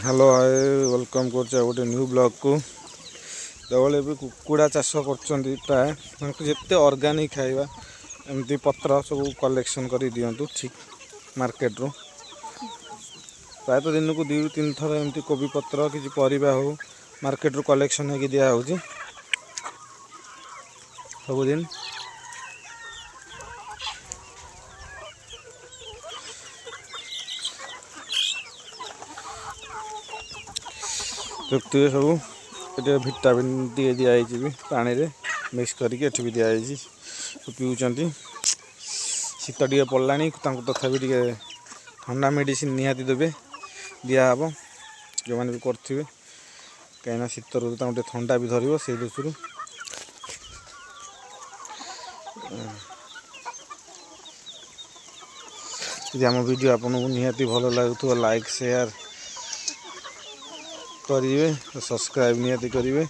hello hi welcome कर गोटे new blog को जब कुकुड़ा चाष कर प्राय जिते ऑर्गेनिक खाइबा एमती पत्र सब कलेक्शन कर दिंतु ठीक मार्केट रू प्राय तो दिन को 2-3 थर एमती कोबी पत्र कि परिबा हो मार्केट रू कलेक्शन होगी दिया हो सबुदिन देखते सब ये भिटामिन टी दिखाई पानी रे मिक्स करके भी दिखाई पीऊँ शीत टे पड़ला तथापि टे ठंडा मेडिसिन निहाती देवे दिहब जो मैंने भी करेंगे कहीं शीत ऋतु टे ठंडा भी धरब से दृष्टि आम वीडियो आपको निहाती भल लगुव लाइक शेयर करेंगे सब्सक्राइब निहाती करेंगे